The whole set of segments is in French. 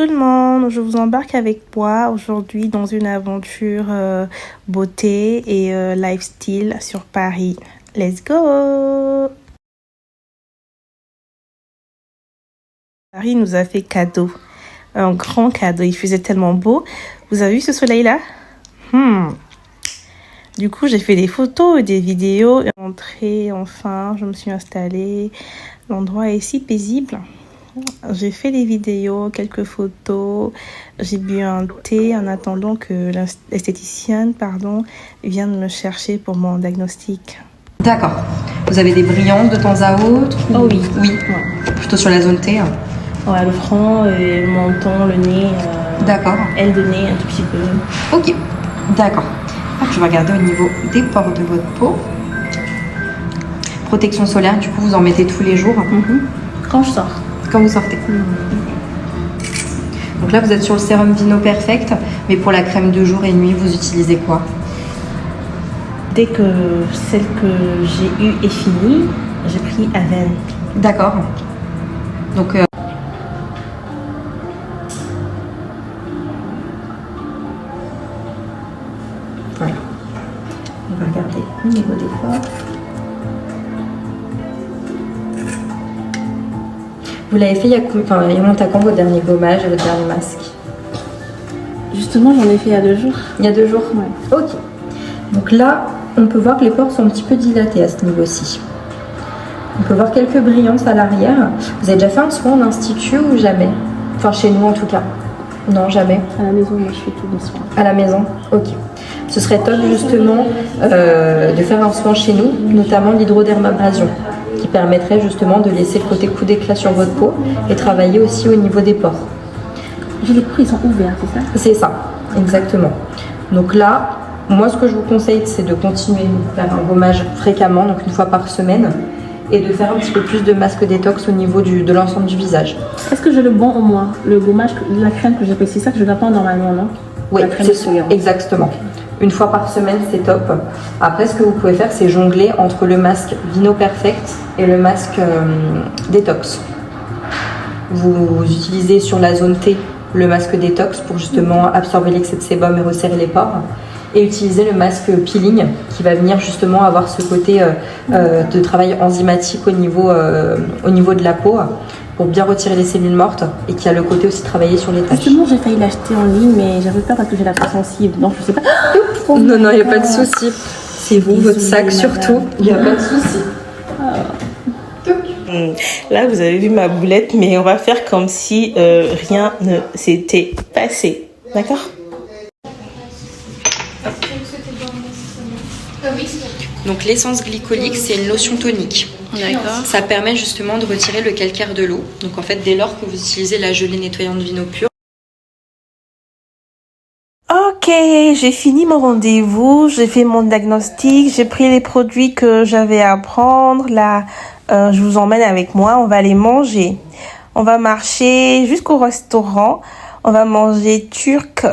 tout le monde, je vous embarque avec moi aujourd'hui dans une aventure beauté et lifestyle sur Paris. Let's go! Paris nous a fait cadeau, un grand cadeau, il faisait tellement beau. Vous avez vu ce soleil-là? Du coup, j'ai fait des photos et des vidéos. Rentrée, enfin, je me suis installée. L'endroit est si paisible. J'ai fait des vidéos, quelques photos. J'ai bu un thé en attendant que l'esthéticienne, vienne me chercher pour mon diagnostic. D'accord. Vous avez des brillantes de temps à autre? Oh oui. Oui. Ouais. Plutôt sur la zone T. Ouais, le front, le menton, le nez. D'accord. Aile de nez, un tout petit peu. Ok. D'accord. Je vais regarder au niveau des pores de votre peau. Protection solaire, du coup, vous en mettez tous les jours? Quand je sors. Quand vous sortez. Donc là, vous êtes sur le sérum Vino Perfect, mais pour la crème de jour et nuit, vous utilisez quoi? Dès que celle que j'ai eue est finie, j'ai pris Aven. D'accord. Donc, voilà. On va regarder au niveau des pores. Vous l'avez fait il remonte à quand votre dernier gommage et votre dernier masque? Justement, j'en ai fait il y a 2 jours. Il y a 2 jours? Ouais. Ok. Donc là, on peut voir que les pores sont un petit peu dilatés à ce niveau-ci. On peut voir quelques brillances à l'arrière. Vous avez déjà fait un soin en institut ou jamais? Enfin, chez nous en tout cas. Non, jamais. À la maison, moi je fais tous les soins. À la maison? Ok. Ce serait top justement de faire un soin chez nous, notamment l'hydrodermabrasion, qui permettrait justement de laisser le côté coup d'éclat sur votre peau et travailler aussi au niveau des pores. Les pores, ils sont ouverts, c'est ça? C'est ça, exactement. Donc là, moi ce que je vous conseille, c'est de continuer à faire un gommage fréquemment, donc 1 fois par semaine, et de faire un petit peu plus de masque détox au niveau de l'ensemble du visage. Est-ce que j'ai le bon au moins? Le gommage, la crème que j'ai pris, c'est ça que je dois prendre normalement, non? Oui, c'est exactement. 1 fois par semaine, c'est top. Après, ce que vous pouvez faire, c'est jongler entre le masque Vino Perfect et le masque détox. Vous utilisez sur la zone T le masque détox pour justement absorber l'excès de sébum et resserrer les pores. Et utiliser le masque peeling qui va venir justement avoir ce côté de travail enzymatique au niveau de la peau pour bien retirer les cellules mortes et qui a le côté aussi travailler sur les taches. Justement, j'ai failli l'acheter en ligne, mais j'avais peur parce que j'ai la peau sensible, donc je sais pas. Non, il n'y a pas de souci. C'est vous, votre sac surtout. Il n'y a pas de souci. Là, vous avez vu ma boulette, mais on va faire comme si rien ne s'était passé. D'accord? Donc l'essence glycolique, c'est une lotion tonique. D'accord. Ça permet justement de retirer le calcaire de l'eau. Donc en fait, dès lors que vous utilisez la gelée nettoyante Vino Pur. Ok, j'ai fini mon rendez-vous, j'ai fait mon diagnostic, j'ai pris les produits que j'avais à prendre. Là, je vous emmène avec moi, on va aller manger. On va marcher jusqu'au restaurant. On va manger turc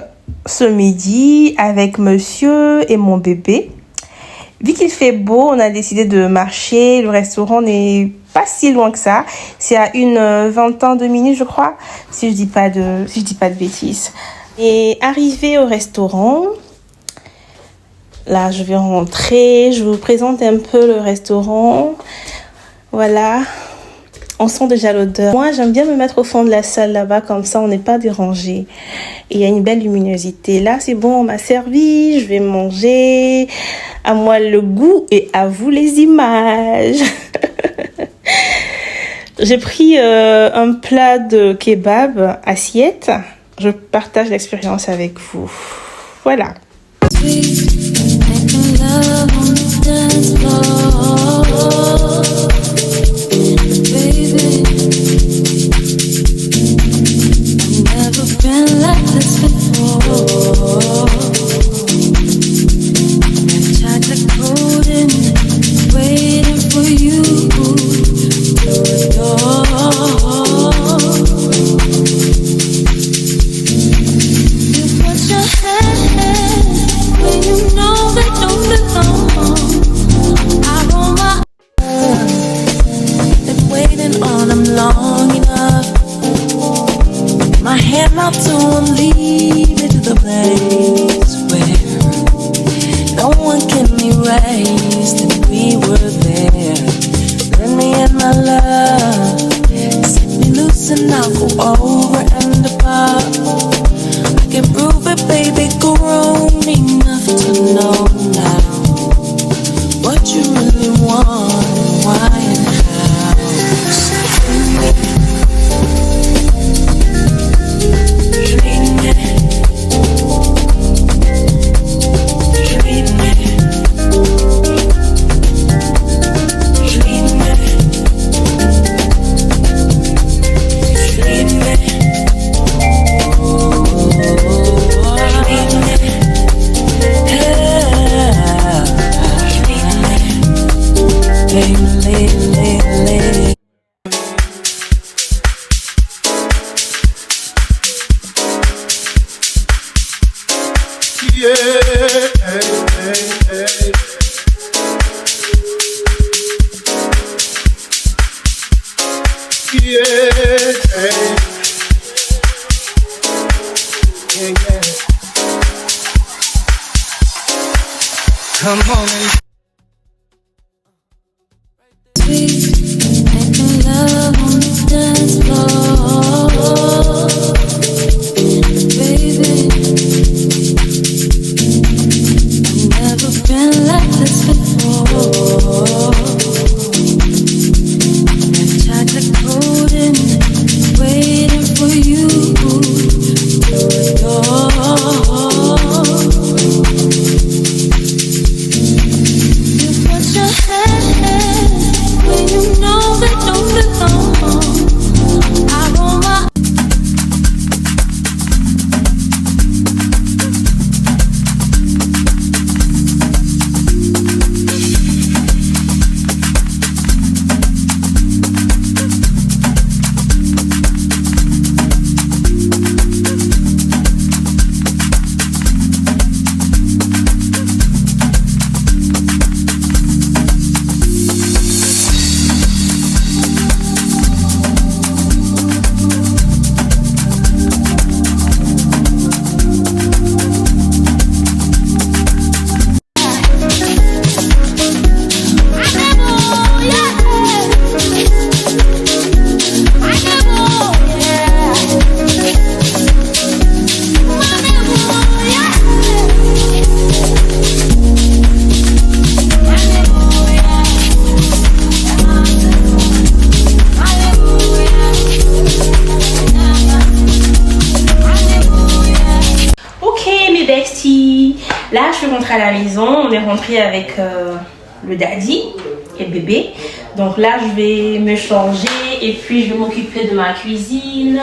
ce midi avec monsieur et mon bébé. Vu qu'il fait beau, on a décidé de marcher. Le restaurant n'est pas si loin que ça. C'est à une vingtaine de minutes, je crois, si je dis pas de bêtises. Et arrivé au restaurant, là, je vais rentrer. Je vous présente un peu le restaurant. Voilà. On sent déjà l'odeur. Moi, j'aime bien me mettre au fond de la salle là-bas, comme ça, on n'est pas dérangé. Et il y a une belle luminosité. Là, c'est bon, on m'a servi. Je vais manger. À moi le goût et à vous les images. J'ai pris un plat de kebab assiette. Je partage l'expérience avec vous. Voilà. When you know that don't belong. out to leave me to the place where no one can erase that we were there. Let me in my love, set me loose and I'll go over and above. I can prove it, baby, grown enough to know now what you really want and why and how. Come on and making love on the dance floor, baby. I've never been like this before. I tried to code in, waiting for you to adore. Là, je suis rentrée à la maison. On est rentré avec le daddy et le bébé. Donc là, je vais me changer et puis je vais m'occuper de ma cuisine.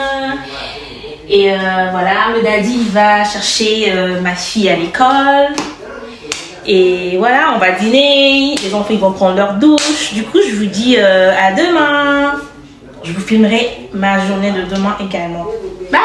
Et voilà, le daddy il va chercher ma fille à l'école. Et voilà, on va dîner. Les enfants ils vont prendre leur douche. Du coup, je vous dis à demain. Je vous filmerai ma journée de demain également. Bye!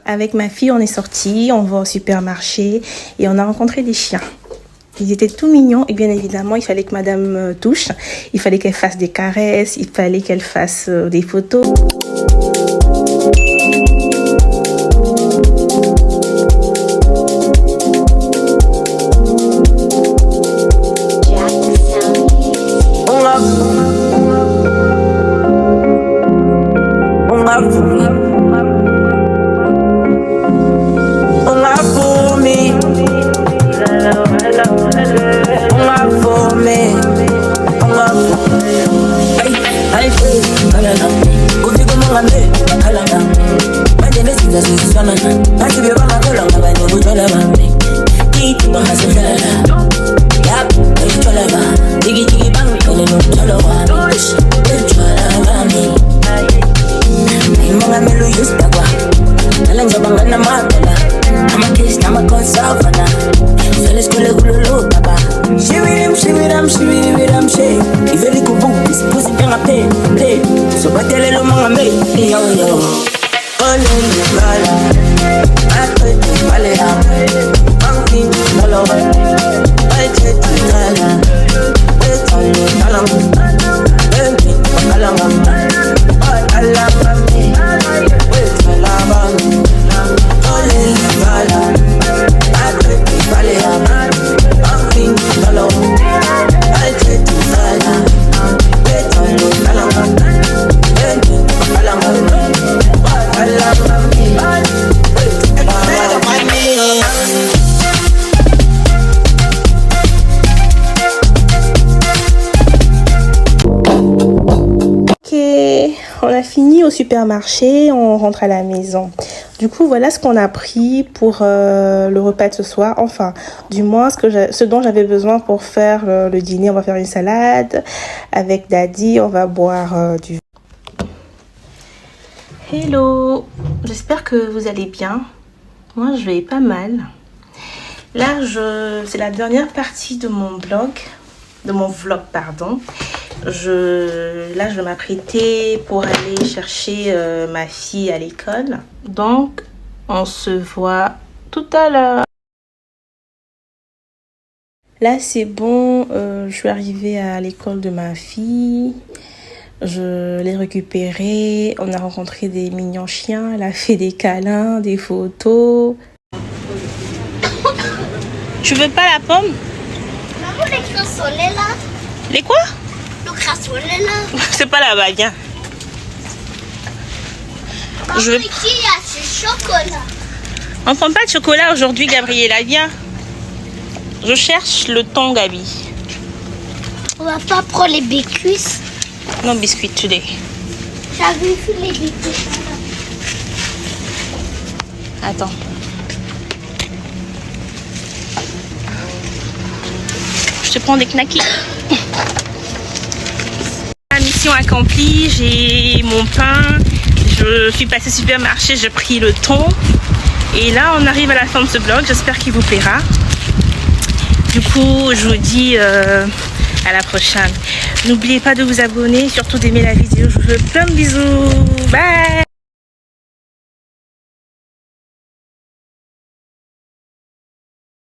Avec ma fille, on est sorti, on va au supermarché et on a rencontré des chiens. Ils étaient tout mignons et bien évidemment, il fallait que madame touche, il fallait qu'elle fasse des caresses, il fallait qu'elle fasse des photos. On a fini au supermarché, on rentre à la maison. Du coup, voilà ce qu'on a pris pour le repas de ce soir. Enfin, du moins, ce dont j'avais besoin pour faire le dîner. On va faire une salade avec Daddy. On va boire du vin. Hello, j'espère que vous allez bien. Moi, je vais pas mal. Là, c'est la dernière partie de mon vlog, pardon. Là, je vais m'apprêter pour aller chercher ma fille à l'école. Donc, on se voit tout à l'heure. Là, c'est bon. Je suis arrivée à l'école de ma fille. Je l'ai récupérée. On a rencontré des mignons chiens. Elle a fait des câlins, des photos. Tu veux pas la pomme? Maman, les crassolets là. Les quoi? Le crassolet là. C'est pas là-bas, viens. Maman, qui a ce chocolat? On prend pas de chocolat aujourd'hui, Gabriela, viens. Je cherche le thon, Gabi. On va pas prendre les biscuits. No biscuit today. J'avais vu les biscuits. Attends. Je te prends des knackis. La mission accomplie, j'ai mon pain. Je suis passée au supermarché, j'ai pris le thon. Et là, on arrive à la fin de ce vlog. J'espère qu'il vous plaira. Du coup, je vous dis à la prochaine. N'oubliez pas de vous abonner, surtout d'aimer la vidéo. Je vous fais plein de bisous. Bye!